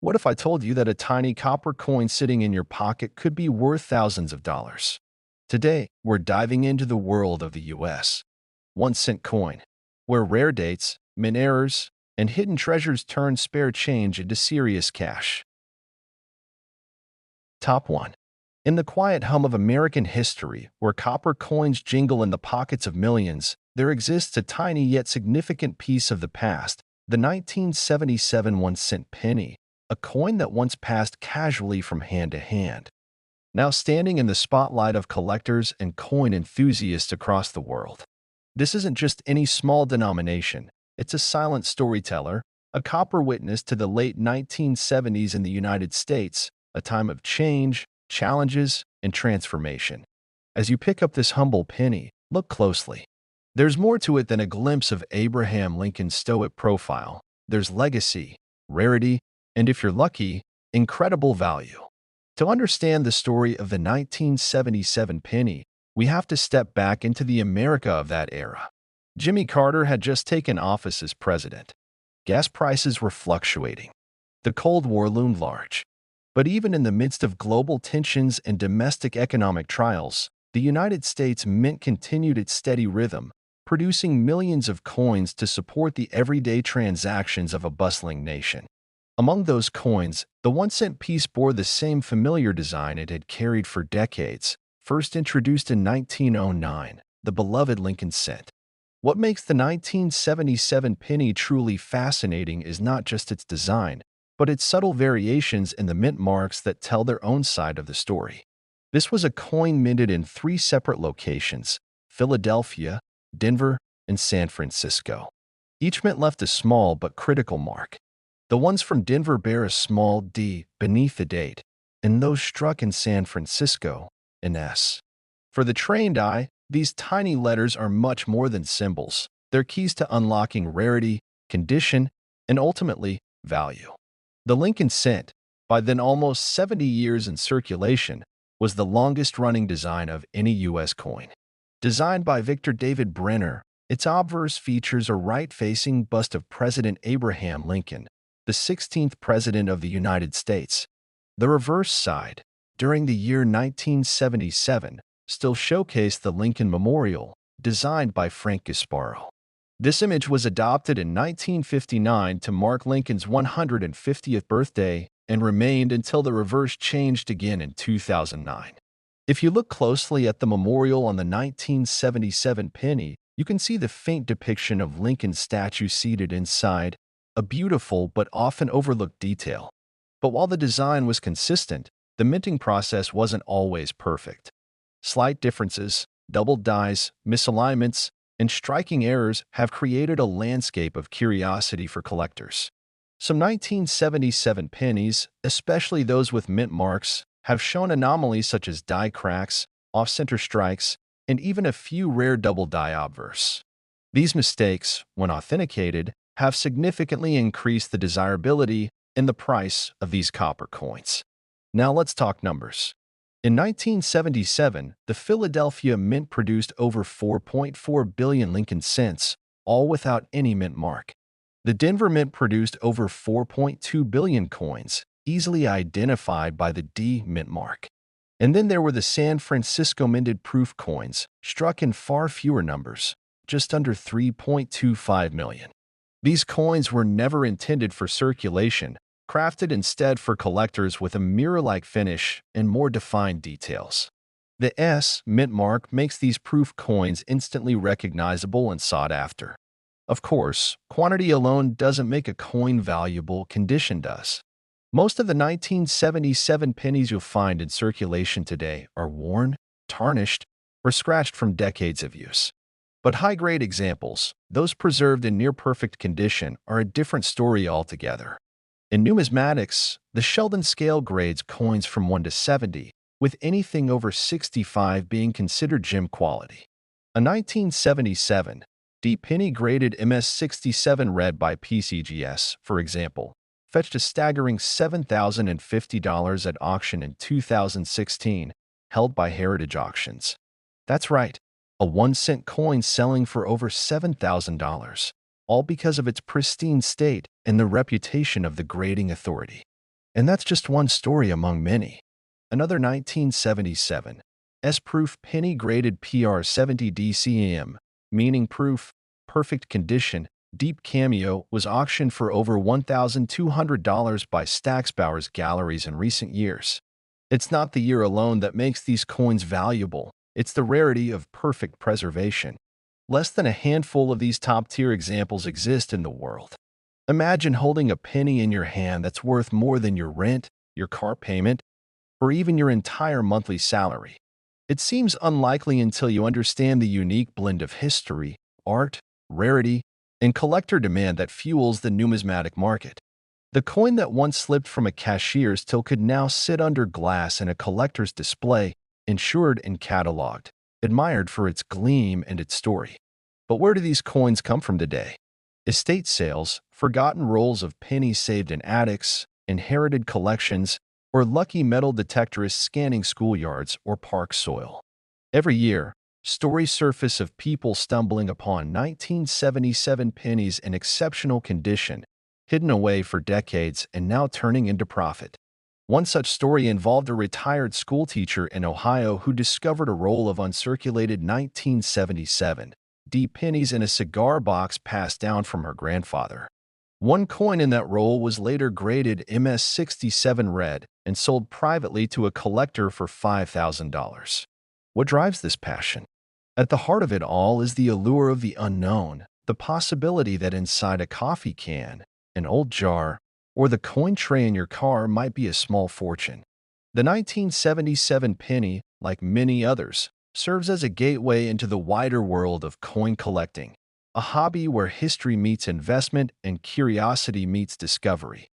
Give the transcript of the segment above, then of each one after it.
What if I told you that a tiny copper coin sitting in your pocket could be worth thousands of dollars? Today, we're diving into the world of the US 1 cent coin, where rare dates, mint errors, and hidden treasures turn spare change into serious cash. Top 1. In the quiet hum of American history, where copper coins jingle in the pockets of millions, there exists a tiny yet significant piece of the past, the 1977 1 cent penny, a coin that once passed casually from hand to hand. Now standing in the spotlight of collectors and coin enthusiasts across the world. This isn't just any small denomination, it's a silent storyteller, a copper witness to the late 1970s in the United States, a time of change, challenges, and transformation. As you pick up this humble penny, look closely. There's more to it than a glimpse of Abraham Lincoln's stoic profile. There's legacy, rarity, and if you're lucky, incredible value. To understand the story of the 1977 penny, we have to step back into the America of that era. Jimmy Carter had just taken office as president. Gas prices were fluctuating. The Cold War loomed large. But even in the midst of global tensions and domestic economic trials, the United States Mint continued its steady rhythm, producing millions of coins to support the everyday transactions of a bustling nation. Among those coins, the 1 cent piece bore the same familiar design it had carried for decades, first introduced in 1909, the beloved Lincoln cent. What makes the 1977 penny truly fascinating is not just its design, but its subtle variations in the mint marks that tell their own side of the story. This was a coin minted in 3 separate locations: Philadelphia, Denver, and San Francisco. Each mint left a small but critical mark. The ones from Denver bear a small D beneath the date, and those struck in San Francisco, an S. For the trained eye, these tiny letters are much more than symbols. They're keys to unlocking rarity, condition, and ultimately, value. The Lincoln cent, by then almost 70 years in circulation, was the longest-running design of any U.S. coin. Designed by Victor David Brenner, its obverse features a right-facing bust of President Abraham Lincoln, the 16th President of the United States. The reverse side, during the year 1977, still showcased the Lincoln Memorial, designed by Frank Gasparo. This image was adopted in 1959 to mark Lincoln's 150th birthday and remained until the reverse changed again in 2009. If you look closely at the memorial on the 1977 penny, you can see the faint depiction of Lincoln's statue seated inside, a beautiful but often overlooked detail. But while the design was consistent, the minting process wasn't always perfect. Slight differences, doubled dies, misalignments, and striking errors have created a landscape of curiosity for collectors. Some 1977 pennies, especially those with mint marks, have shown anomalies such as die cracks, off-center strikes, and even a few rare double die obverse. These mistakes, when authenticated, have significantly increased the desirability and the price of these copper coins. Now let's talk numbers. In 1977, the Philadelphia Mint produced over 4.4 billion Lincoln cents, all without any mint mark. The Denver Mint produced over 4.2 billion coins, easily identified by the D mint mark. And then there were the San Francisco minted proof coins, struck in far fewer numbers, just under 3.25 million. These coins were never intended for circulation, crafted instead for collectors with a mirror-like finish and more defined details. The S mint mark makes these proof coins instantly recognizable and sought after. Of course, quantity alone doesn't make a coin valuable, condition does. Most of the 1977 pennies you'll find in circulation today are worn, tarnished, or scratched from decades of use. But high-grade examples, those preserved in near-perfect condition, are a different story altogether. In numismatics, the Sheldon scale grades coins from 1 to 70, with anything over 65 being considered gem quality. A 1977 D penny graded MS67 read by PCGS, for example, fetched a staggering $7,050 at auction in 2016, held by Heritage Auctions. That's right, a 1 cent coin selling for over $7,000, all because of its pristine state and the reputation of the grading authority. And that's just one story among many. Another 1977 S-proof penny graded PR70 DCM, meaning proof, perfect condition, deep cameo, was auctioned for over $1,200 by Stacksbauer's galleries in recent years. It's not the year alone that makes these coins valuable, it's the rarity of perfect preservation. Less than a handful of these top-tier examples exist in the world. Imagine holding a penny in your hand that's worth more than your rent, your car payment, or even your entire monthly salary. It seems unlikely until you understand the unique blend of history, art, rarity, and collector demand that fuels the numismatic market. The coin that once slipped from a cashier's till could now sit under glass in a collector's display, insured and cataloged, admired for its gleam and its story. But where do these coins come from today? Estate sales, forgotten rolls of pennies saved in attics, inherited collections, or lucky metal detectorists scanning schoolyards or park soil. Every year, stories surface of people stumbling upon 1977 pennies in exceptional condition, hidden away for decades and now turning into profit. One such story involved a retired schoolteacher in Ohio who discovered a roll of uncirculated 1977 D pennies in a cigar box passed down from her grandfather. One coin in that roll was later graded MS-67 red and sold privately to a collector for $5,000. What drives this passion? At the heart of it all is the allure of the unknown, the possibility that inside a coffee can, an old jar, or the coin tray in your car might be a small fortune. The 1977 penny, like many others, serves as a gateway into the wider world of coin collecting, a hobby where history meets investment and curiosity meets discovery.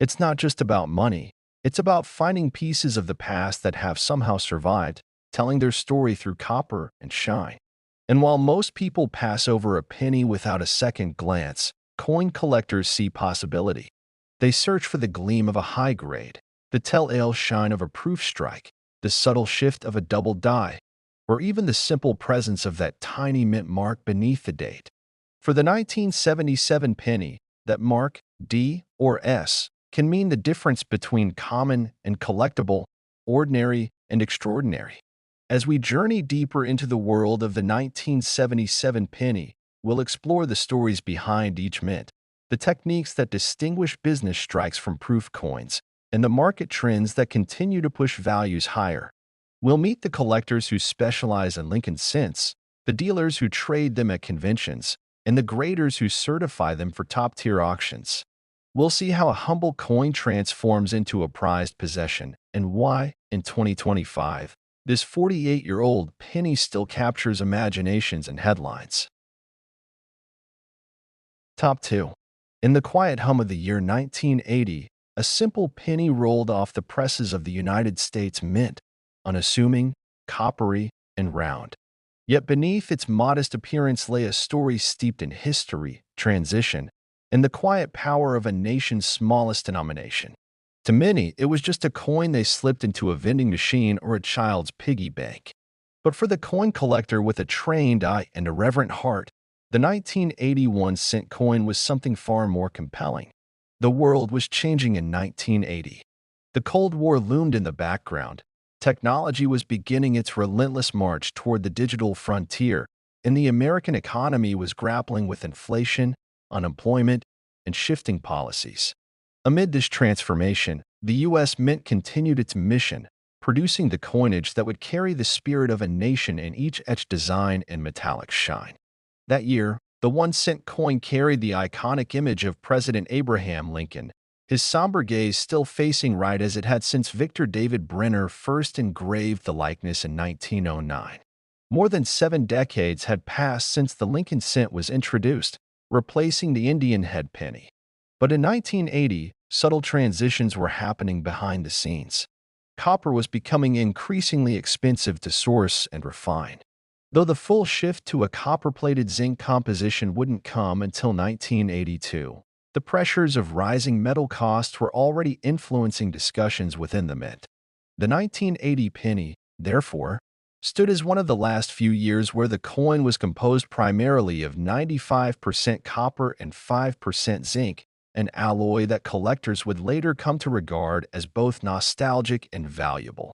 It's not just about money, it's about finding pieces of the past that have somehow survived, telling their story through copper and shine. And while most people pass over a penny without a second glance, coin collectors see possibility. They search for the gleam of a high grade, the telltale shine of a proof strike, the subtle shift of a double die, or even the simple presence of that tiny mint mark beneath the date. For the 1977 penny, that mark, D or S, can mean the difference between common and collectible, ordinary and extraordinary. As we journey deeper into the world of the 1977 penny, we'll explore the stories behind each mint, the techniques that distinguish business strikes from proof coins, and the market trends that continue to push values higher. We'll meet the collectors who specialize in Lincoln cents, the dealers who trade them at conventions, and the graders who certify them for top-tier auctions. We'll see how a humble coin transforms into a prized possession and why, in 2025, this 48-year-old penny still captures imaginations and headlines. Top 2. In the quiet hum of the year 1980, a simple penny rolled off the presses of the United States Mint, unassuming, coppery, and round. Yet beneath its modest appearance lay a story steeped in history, transition, and the quiet power of a nation's smallest denomination. To many, it was just a coin they slipped into a vending machine or a child's piggy bank. But for the coin collector with a trained eye and a reverent heart, the 1981 cent coin was something far more compelling. The world was changing in 1980. The Cold War loomed in the background. Technology was beginning its relentless march toward the digital frontier, and the American economy was grappling with inflation, unemployment, and shifting policies. Amid this transformation, the U.S. Mint continued its mission, producing the coinage that would carry the spirit of a nation in each etched design and metallic shine. That year, the 1-cent coin carried the iconic image of President Abraham Lincoln, his somber gaze still facing right as it had since Victor David Brenner first engraved the likeness in 1909. More than 7 decades had passed since the Lincoln cent was introduced, replacing the Indian head penny. But in 1980, subtle transitions were happening behind the scenes. Copper was becoming increasingly expensive to source and refine. Though the full shift to a copper-plated zinc composition wouldn't come until 1982, the pressures of rising metal costs were already influencing discussions within the mint. The 1980 penny, therefore, stood as one of the last few years where the coin was composed primarily of 95% copper and 5% zinc, an alloy that collectors would later come to regard as both nostalgic and valuable.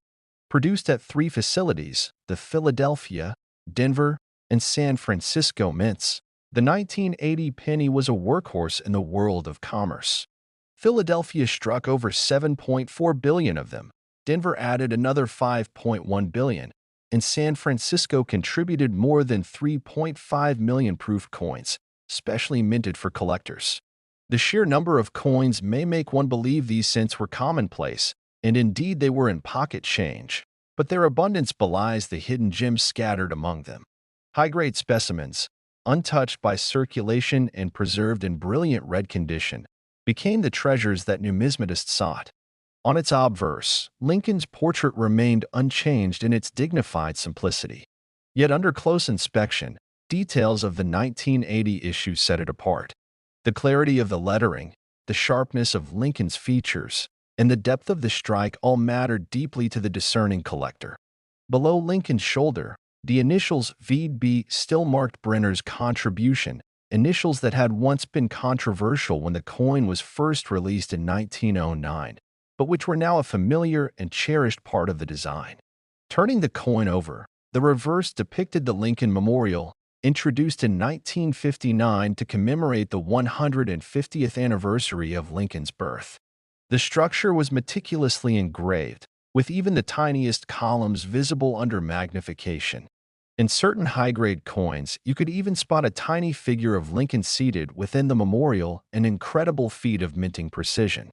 Produced at three facilities, the Philadelphia, Denver, and San Francisco mints, the 1980 penny was a workhorse in the world of commerce. Philadelphia struck over 7.4 billion of them, Denver added another 5.1 billion, and San Francisco contributed more than 3.5 million proof coins, specially minted for collectors. The sheer number of coins may make one believe these cents were commonplace, and indeed they were in pocket change, but their abundance belies the hidden gems scattered among them. High-grade specimens, untouched by circulation and preserved in brilliant red condition, became the treasures that numismatists sought. On its obverse, Lincoln's portrait remained unchanged in its dignified simplicity. Yet under close inspection, details of the 1980 issue set it apart. The clarity of the lettering, the sharpness of Lincoln's features, and the depth of the strike all mattered deeply to the discerning collector. Below Lincoln's shoulder, the initials VB still marked Brenner's contribution, initials that had once been controversial when the coin was first released in 1909, but which were now a familiar and cherished part of the design. Turning the coin over, the reverse depicted the Lincoln Memorial, introduced in 1959 to commemorate the 150th anniversary of Lincoln's birth. The structure was meticulously engraved, with even the tiniest columns visible under magnification. In certain high-grade coins, you could even spot a tiny figure of Lincoln seated within the memorial, an incredible feat of minting precision.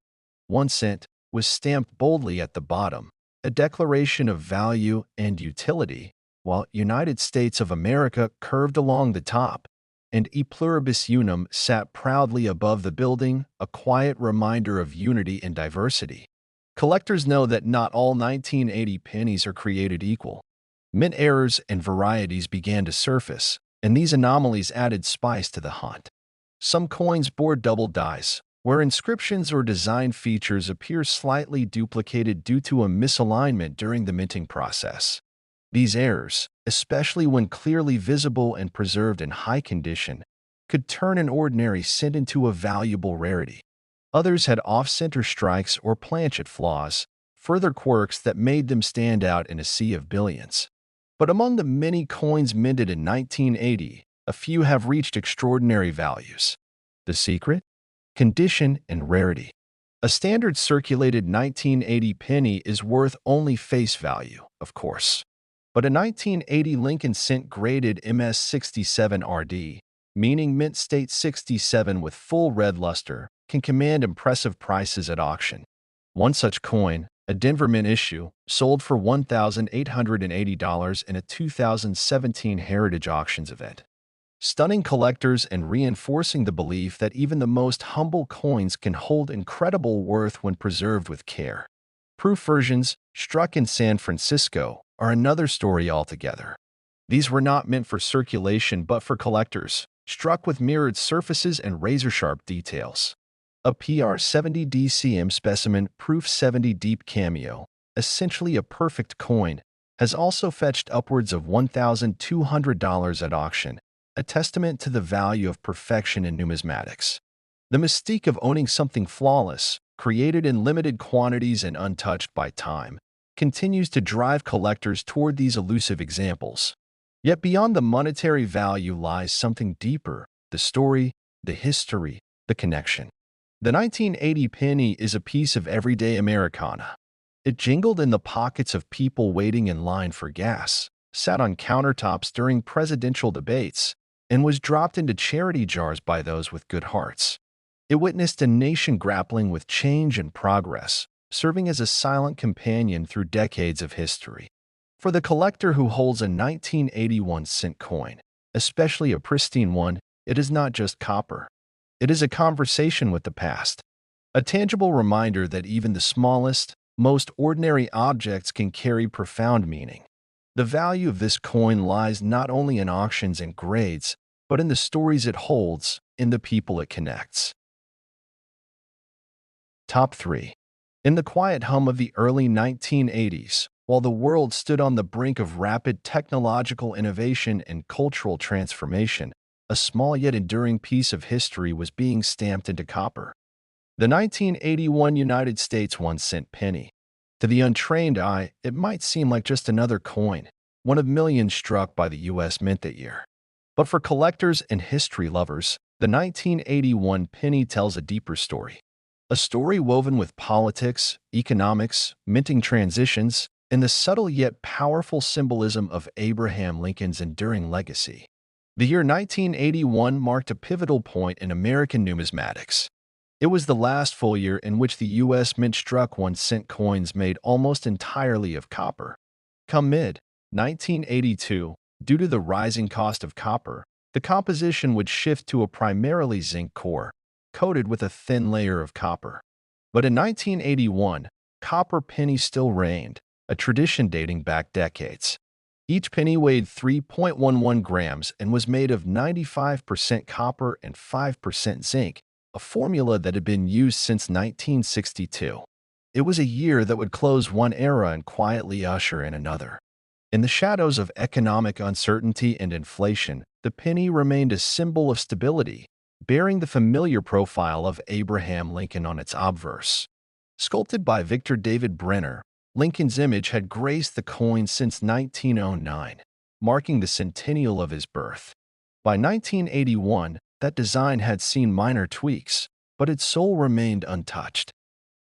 1 cent was stamped boldly at the bottom, a declaration of value and utility, while United States of America curved along the top, and E Pluribus Unum sat proudly above the building, a quiet reminder of unity and diversity. Collectors know that not all 1980 pennies are created equal. Mint errors and varieties began to surface, and these anomalies added spice to the hunt. Some coins bore double dies, where inscriptions or design features appear slightly duplicated due to a misalignment during the minting process. These errors, especially when clearly visible and preserved in high condition, could turn an ordinary cent into a valuable rarity. Others had off-center strikes or planchet flaws, further quirks that made them stand out in a sea of billions. But among the many coins minted in 1980, a few have reached extraordinary values. The secret? Condition and rarity. A standard circulated 1980 penny is worth only face value, of course. But a 1980 Lincoln cent graded MS67RD, meaning mint state 67 with full red luster, can command impressive prices at auction. One such coin, a Denver Mint issue, sold for $1,880 in a 2017 Heritage Auctions event. Stunning collectors and reinforcing the belief that even the most humble coins can hold incredible worth when preserved with care. Proof versions, struck in San Francisco, are another story altogether. These were not meant for circulation but for collectors, struck with mirrored surfaces and razor-sharp details. A PR70 DCM specimen Proof 70 Deep Cameo, essentially a perfect coin, has also fetched upwards of $1,200 at auction, a testament to the value of perfection in numismatics. The mystique of owning something flawless, created in limited quantities and untouched by time, continues to drive collectors toward these elusive examples. Yet beyond the monetary value lies something deeper: the story, the history, the connection. The 1980 penny is a piece of everyday Americana. It jingled in the pockets of people waiting in line for gas, sat on countertops during presidential debates, and was dropped into charity jars by those with good hearts. It witnessed a nation grappling with change and progress, serving as a silent companion through decades of history. For the collector who holds a 1981 cent coin, especially a pristine one, it is not just copper. It is a conversation with the past, a tangible reminder that even the smallest, most ordinary objects can carry profound meaning. The value of this coin lies not only in auctions and grades, but in the stories it holds, in the people it connects. Top 3. In the quiet hum of the early 1980s, while the world stood on the brink of rapid technological innovation and cultural transformation, a small yet enduring piece of history was being stamped into copper. The 1981 United States 1-cent penny. To the untrained eye, it might seem like just another coin, one of millions struck by the U.S. Mint that year. But for collectors and history lovers, the 1981 penny tells a deeper story. A story woven with politics, economics, minting transitions, and the subtle yet powerful symbolism of Abraham Lincoln's enduring legacy. The year 1981 marked a pivotal point in American numismatics. It was the last full year in which the U.S. Mint struck 1-cent coins made almost entirely of copper. Come mid-1982, due to the rising cost of copper, the composition would shift to a primarily zinc core, coated with a thin layer of copper. But in 1981, copper pennies still reigned, a tradition dating back decades. Each penny weighed 3.11 grams and was made of 95% copper and 5% zinc, a formula that had been used since 1962. It was a year that would close one era and quietly usher in another. In the shadows of economic uncertainty and inflation, the penny remained a symbol of stability, bearing the familiar profile of Abraham Lincoln on its obverse. Sculpted by Victor David Brenner, Lincoln's image had graced the coin since 1909, marking the centennial of his birth. By 1981, that design had seen minor tweaks, but its soul remained untouched.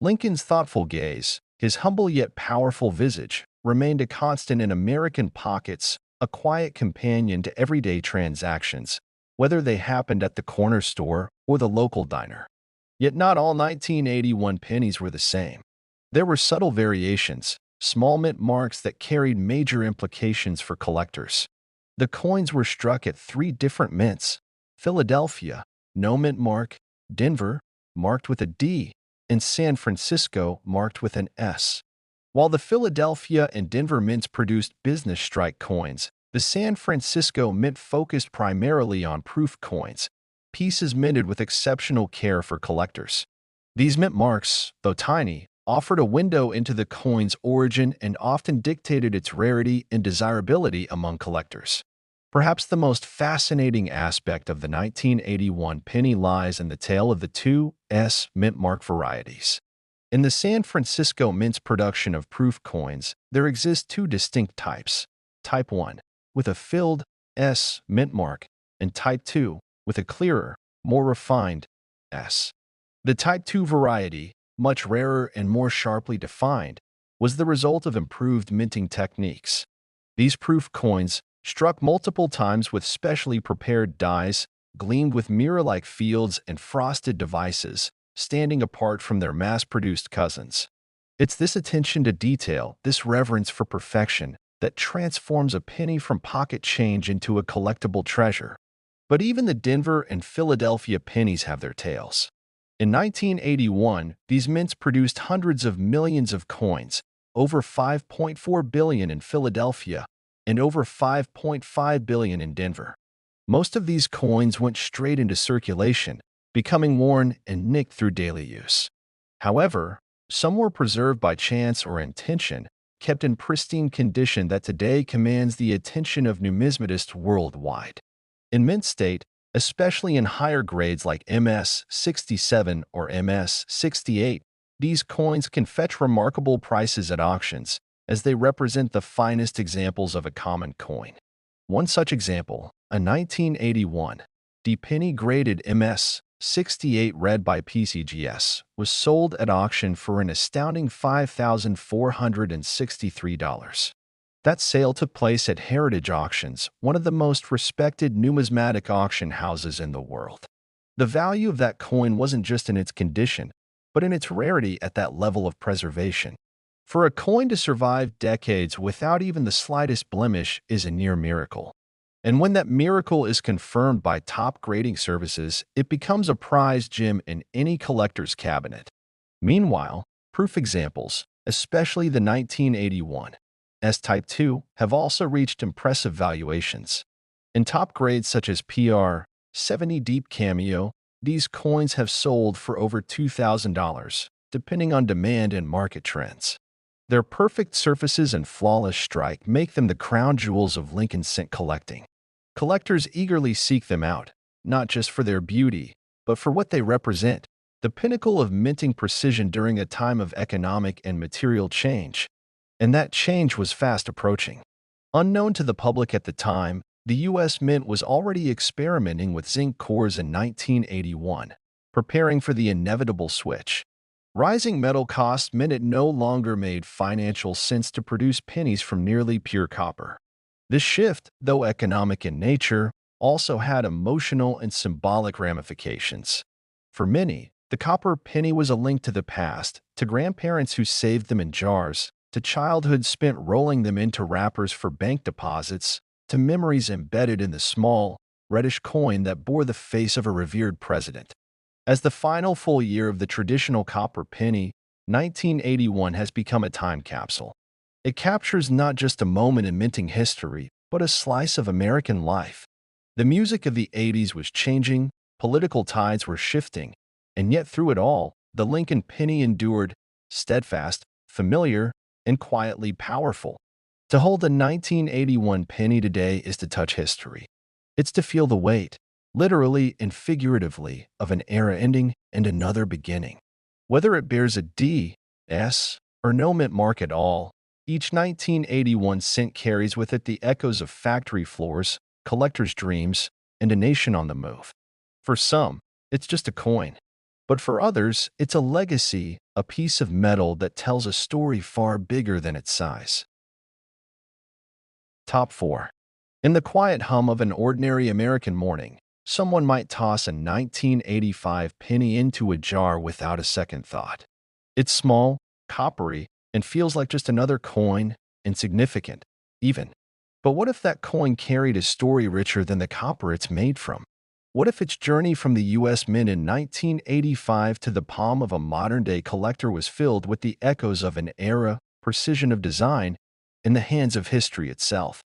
Lincoln's thoughtful gaze, his humble yet powerful visage, remained a constant in American pockets, a quiet companion to everyday transactions, whether they happened at the corner store or the local diner. Yet not all 1981 pennies were the same. There were subtle variations, small mint marks that carried major implications for collectors. The coins were struck at 3 different mints: Philadelphia, no mint mark; Denver, marked with a D; and San Francisco, marked with an S. While the Philadelphia and Denver mints produced business strike coins, the San Francisco Mint focused primarily on proof coins, pieces minted with exceptional care for collectors. These mint marks, though tiny, offered a window into the coin's origin and often dictated its rarity and desirability among collectors. Perhaps the most fascinating aspect of the 1981 penny lies in the tale of the two S mint mark varieties. In the San Francisco Mint's production of proof coins, there exist 2 distinct types: Type 1, with a filled S mint mark, and Type 2, with a clearer, more refined S. The Type 2 variety, much rarer and more sharply defined, was the result of improved minting techniques. These proof coins, struck multiple times with specially prepared dies, gleamed with mirror-like fields and frosted devices, standing apart from their mass-produced cousins. It's this attention to detail, this reverence for perfection, that transforms a penny from pocket change into a collectible treasure. But even the Denver and Philadelphia pennies have their tales. In 1981, these mints produced hundreds of millions of coins, over 5.4 billion in Philadelphia and over 5.5 billion in Denver. Most of these coins went straight into circulation, becoming worn and nicked through daily use. However, some were preserved by chance or intention, kept in pristine condition that today commands the attention of numismatists worldwide. In mint state, especially in higher grades like MS-67 or MS-68, these coins can fetch remarkable prices at auctions, as they represent the finest examples of a common coin. One such example, a 1981 D penny graded MS-68 read by PCGS, was sold at auction for an astounding $5,463. That sale took place at Heritage Auctions, one of the most respected numismatic auction houses in the world. The value of that coin wasn't just in its condition, but in its rarity at that level of preservation. For a coin to survive decades without even the slightest blemish is a near miracle. And when that miracle is confirmed by top grading services, it becomes a prized gem in any collector's cabinet. Meanwhile, proof examples, especially the 1981 S-Type 2, have also reached impressive valuations. In top grades such as PR 70 Deep Cameo, these coins have sold for over $2,000, depending on demand and market trends. Their perfect surfaces and flawless strike make them the crown jewels of Lincoln cent collecting. Collectors eagerly seek them out, not just for their beauty, but for what they represent: the pinnacle of minting precision during a time of economic and material change. And that change was fast approaching. Unknown to the public at the time, the U.S. Mint was already experimenting with zinc cores in 1981, preparing for the inevitable switch. Rising metal costs meant it no longer made financial sense to produce pennies from nearly pure copper. This shift, though economic in nature, also had emotional and symbolic ramifications. For many, the copper penny was a link to the past, to grandparents who saved them in jars, to childhood spent rolling them into wrappers for bank deposits, to memories embedded in the small, reddish coin that bore the face of a revered president. As the final full year of the traditional copper penny, 1981 has become a time capsule. It captures not just a moment in minting history, but a slice of American life. The music of the 80s was changing, political tides were shifting, and yet through it all, the Lincoln penny endured, steadfast, familiar, and quietly powerful. To hold a 1981 penny today is to touch history. It's to feel the weight, literally and figuratively, of an era ending and another beginning. Whether it bears a D, S, or no mint mark at all, each 1981 cent carries with it the echoes of factory floors, collectors' dreams, and a nation on the move. For some, it's just a coin. But for others, it's a legacy, a piece of metal that tells a story far bigger than its size. Top 4. In the quiet hum of an ordinary American morning, someone might toss a 1985 penny into a jar without a second thought. It's small, coppery, and feels like just another coin, insignificant, even. But what if that coin carried a story richer than the copper it's made from? What if its journey from the U.S. Mint in 1985 to the palm of a modern-day collector was filled with the echoes of an era, precision of design, in the hands of history itself?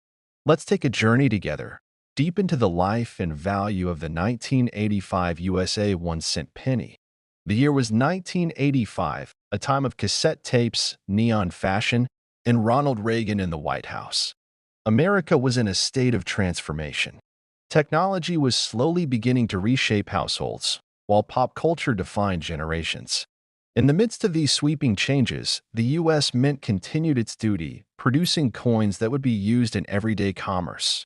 Let's take a journey together, deep into the life and value of the 1985 USA 1-cent penny. The year was 1985, a time of cassette tapes, neon fashion, and Ronald Reagan in the White House. America was in a state of transformation. Technology was slowly beginning to reshape households, while pop culture defined generations. In the midst of these sweeping changes, the U.S. Mint continued its duty, producing coins that would be used in everyday commerce.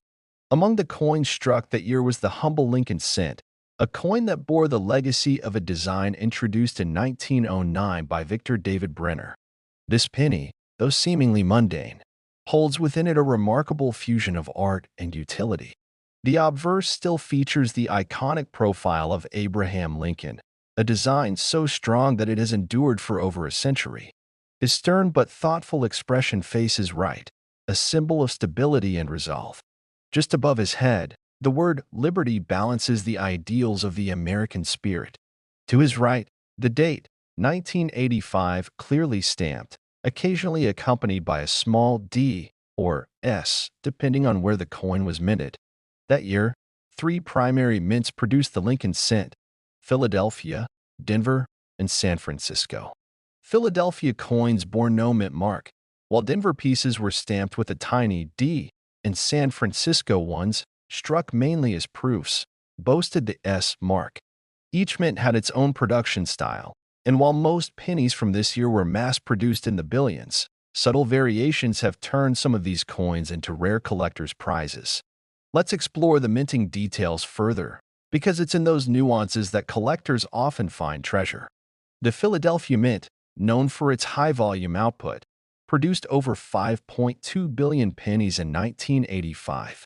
Among the coins struck that year was the humble Lincoln cent, a coin that bore the legacy of a design introduced in 1909 by Victor David Brenner. This penny, though seemingly mundane, holds within it a remarkable fusion of art and utility. The obverse still features the iconic profile of Abraham Lincoln, a design so strong that it has endured for over a century. His stern but thoughtful expression faces right, a symbol of stability and resolve. Just above his head, the word liberty balances the ideals of the American spirit. To his right, the date, 1985, clearly stamped, occasionally accompanied by a small D or S, depending on where the coin was minted. That year, 3 primary mints produced the Lincoln cent: Philadelphia, Denver, and San Francisco. Philadelphia coins bore no mint mark, while Denver pieces were stamped with a tiny D, and San Francisco ones, struck mainly as proofs, boasted the S mark. Each mint had its own production style, and while most pennies from this year were mass-produced in the billions, subtle variations have turned some of these coins into rare collectors' prizes. Let's explore the minting details further, because it's in those nuances that collectors often find treasure. The Philadelphia Mint, known for its high-volume output, produced over 5.2 billion pennies in 1985.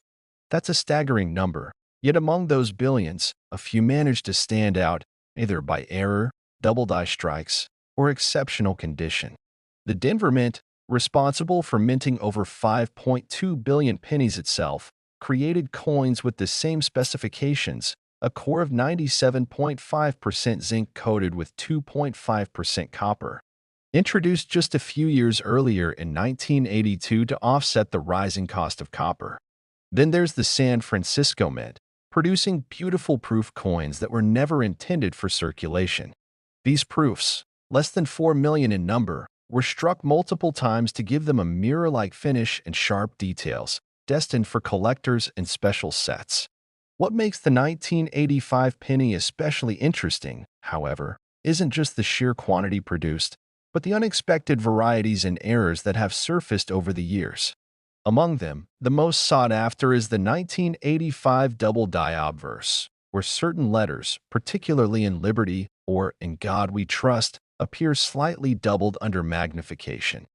That's a staggering number, yet among those billions, a few managed to stand out, either by error, double die strikes, or exceptional condition. The Denver Mint, responsible for minting over 5.2 billion pennies itself, created coins with the same specifications, a core of 97.5% zinc coated with 2.5% copper. Introduced just a few years earlier in 1982 to offset the rising cost of copper. Then there's the San Francisco Mint, producing beautiful proof coins that were never intended for circulation. These proofs, less than 4 million in number, were struck multiple times to give them a mirror-like finish and sharp details, destined for collectors and special sets. What makes the 1985 penny especially interesting, however, isn't just the sheer quantity produced, but the unexpected varieties and errors that have surfaced over the years. Among them, the most sought after is the 1985 double die obverse, where certain letters, particularly in Liberty or In God We Trust, appear slightly doubled under magnification.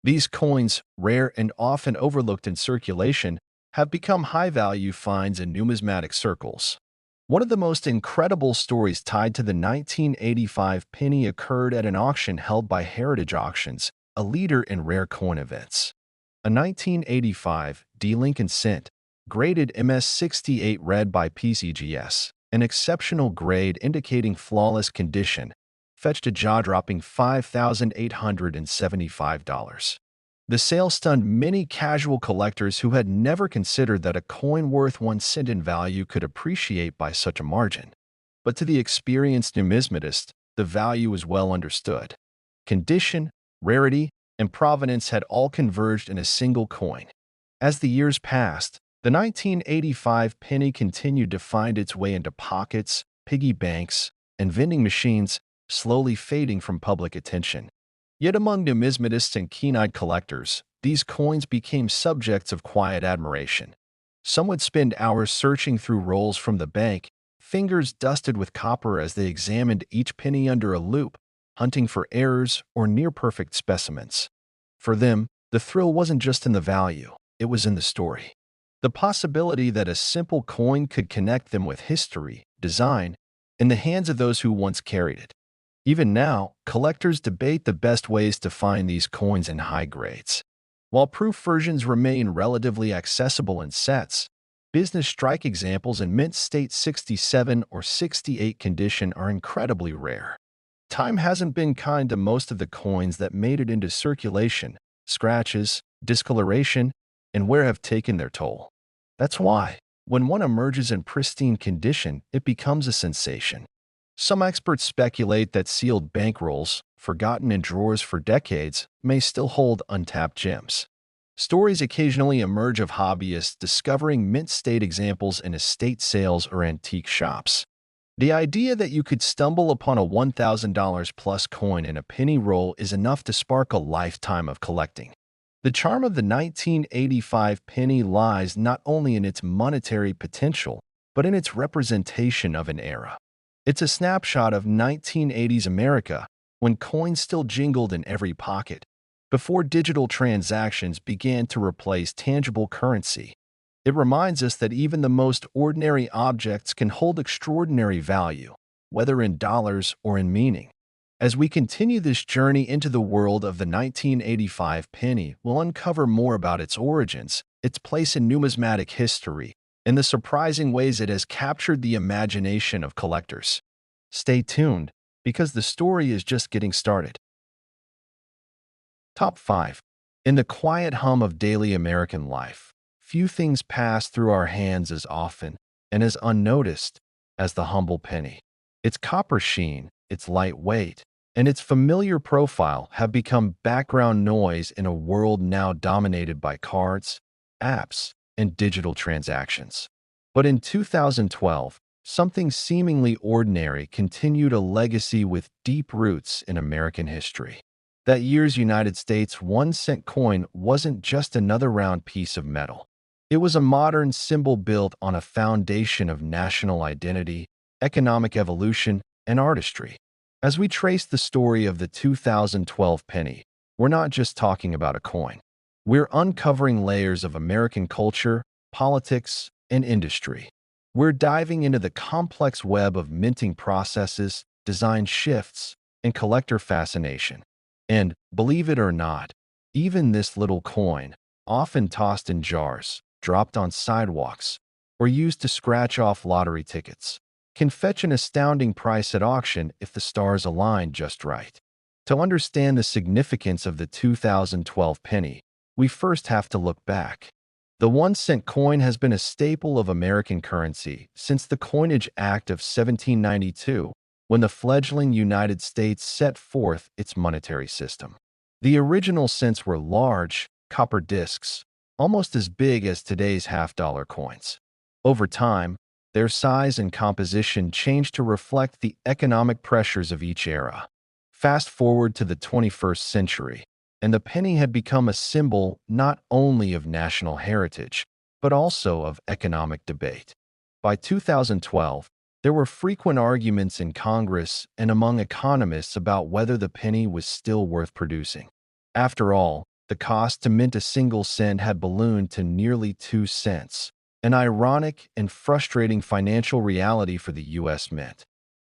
These coins, rare and often overlooked in circulation, have become high-value finds in numismatic circles. One of the most incredible stories tied to the 1985 penny occurred at an auction held by Heritage Auctions, a leader in rare coin events. A 1985 D. Lincoln Cent, graded MS-68 red by PCGS, an exceptional grade indicating flawless condition, fetched a jaw-dropping $5,875. The sale stunned many casual collectors who had never considered that a coin worth 1 cent in value could appreciate by such a margin. But to the experienced numismatist, the value was well understood. Condition, rarity, and provenance had all converged in a single coin. As the years passed, the 1985 penny continued to find its way into pockets, piggy banks, and vending machines, slowly fading from public attention. Yet among numismatists and keen-eyed collectors, these coins became subjects of quiet admiration. Some would spend hours searching through rolls from the bank, fingers dusted with copper as they examined each penny under a loupe, hunting for errors or near-perfect specimens. For them, the thrill wasn't just in the value, it was in the story. The possibility that a simple coin could connect them with history, design, in the hands of those who once carried it. Even now, collectors debate the best ways to find these coins in high grades. While proof versions remain relatively accessible in sets, business strike examples in mint state 67 or 68 condition are incredibly rare. Time hasn't been kind to most of the coins that made it into circulation. Scratches, discoloration, and wear have taken their toll. That's why, when one emerges in pristine condition, it becomes a sensation. Some experts speculate that sealed bankrolls, forgotten in drawers for decades, may still hold untapped gems. Stories occasionally emerge of hobbyists discovering mint-state examples in estate sales or antique shops. The idea that you could stumble upon a $1,000-plus coin in a penny roll is enough to spark a lifetime of collecting. The charm of the 1985 penny lies not only in its monetary potential, but in its representation of an era. It's a snapshot of 1980s America, when coins still jingled in every pocket, before digital transactions began to replace tangible currency. It reminds us that even the most ordinary objects can hold extraordinary value, whether in dollars or in meaning. As we continue this journey into the world of the 1985 penny, we'll uncover more about its origins, its place in numismatic history, and the surprising ways it has captured the imagination of collectors. Stay tuned, because the story is just getting started. Top 5. In the quiet hum of daily American life, few things pass through our hands as often and as unnoticed as the humble penny. Its copper sheen, its light weight, and its familiar profile have become background noise in a world now dominated by cards, apps, and digital transactions. But in 2012, something seemingly ordinary continued a legacy with deep roots in American history. That year's United States 1 cent coin wasn't just another round piece of metal. It was a modern symbol built on a foundation of national identity, economic evolution, and artistry. As we trace the story of the 2012 penny, we're not just talking about a coin. We're uncovering layers of American culture, politics, and industry. We're diving into the complex web of minting processes, design shifts, and collector fascination. And, believe it or not, even this little coin, often tossed in jars, dropped on sidewalks, or used to scratch off lottery tickets, can fetch an astounding price at auction if the stars align just right. To understand the significance of the 2012 penny, we first have to look back. The 1 cent coin has been a staple of American currency since the Coinage Act of 1792, when the fledgling United States set forth its monetary system. The original cents were large, copper discs, almost as big as today's half-dollar coins. Over time, Their size and composition changed to reflect the economic pressures of each era. Fast forward to the 21st century, and the penny had become a symbol not only of national heritage, but also of economic debate. By 2012, there were frequent arguments in Congress and among economists about whether the penny was still worth producing. After all, the cost to mint a single cent had ballooned to nearly 2 cents, an ironic and frustrating financial reality for the U.S. Mint.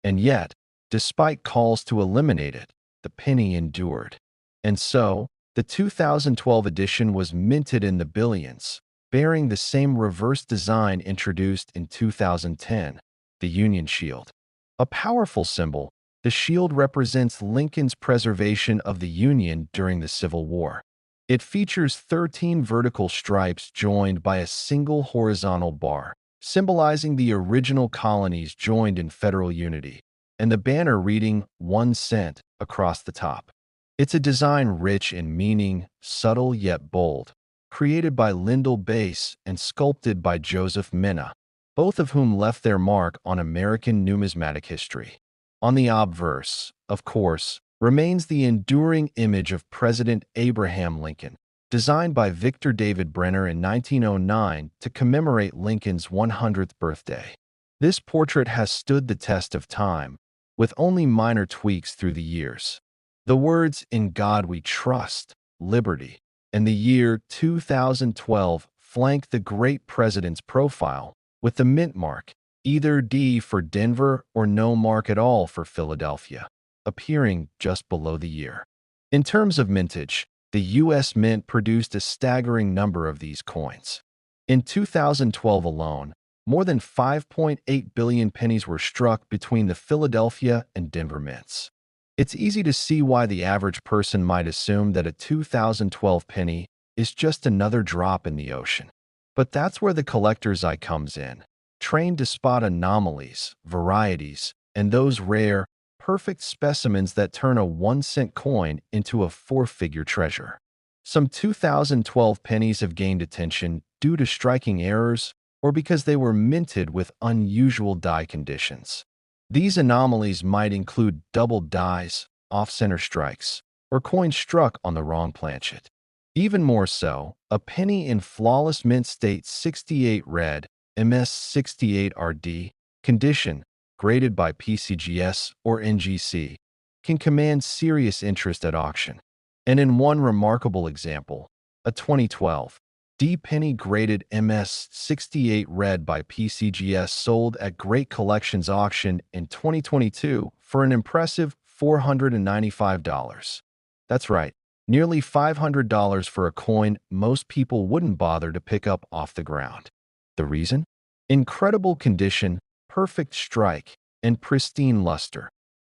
And yet, despite calls to eliminate it, the penny endured. And so, the 2012 edition was minted in the billions, bearing the same reverse design introduced in 2010, the Union Shield. A powerful symbol, the shield represents Lincoln's preservation of the Union during the Civil War. It features 13 vertical stripes joined by a single horizontal bar, symbolizing the original colonies joined in federal unity, and the banner reading 1 cent across the top. It's a design rich in meaning, subtle yet bold, created by Lyndall Bass and sculpted by Joseph Minna, both of whom left their mark on American numismatic history. On the obverse, of course, remains the enduring image of President Abraham Lincoln, designed by Victor David Brenner in 1909 to commemorate Lincoln's 100th birthday. This portrait has stood the test of time, with only minor tweaks through the years. The words "In God We Trust," "Liberty," and the year 2012 flank the great president's profile, with the mint mark, either D for Denver or no mark at all for Philadelphia, appearing just below the year. In terms of mintage, the U.S. Mint produced a staggering number of these coins. In 2012 alone, more than 5.8 billion pennies were struck between the Philadelphia and Denver mints. It's easy to see why the average person might assume that a 2012 penny is just another drop in the ocean. But that's where the collector's eye comes in, trained to spot anomalies, varieties, and those rare, perfect specimens that turn a 1-cent coin into a 4-figure treasure. Some 2012 pennies have gained attention due to striking errors or because they were minted with unusual die conditions. These anomalies might include double dies, off-center strikes, or coins struck on the wrong planchet. Even more so, a penny in flawless mint state 68 red, MS 68 RD, condition, graded by PCGS or NGC, can command serious interest at auction. And in one remarkable example, a 2012 D penny graded MS 68 red by PCGS sold at Great Collections Auction in 2022 for an impressive $495. That's right, nearly $500 for a coin most people wouldn't bother to pick up off the ground. The reason? Incredible condition, perfect strike, and pristine luster.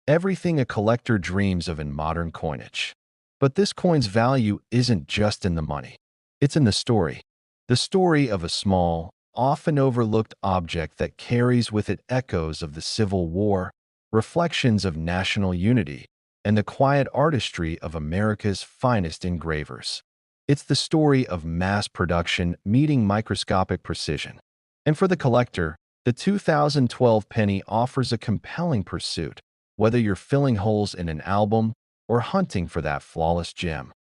Everything a collector dreams of in modern coinage. But this coin's value isn't just in the money. It's in the story of a small, often overlooked object that carries with it echoes of the Civil War, reflections of national unity, and the quiet artistry of America's finest engravers. It's the story of mass production meeting microscopic precision. And for the collector, the 2012 penny offers a compelling pursuit, whether you're filling holes in an album or hunting for that flawless gem.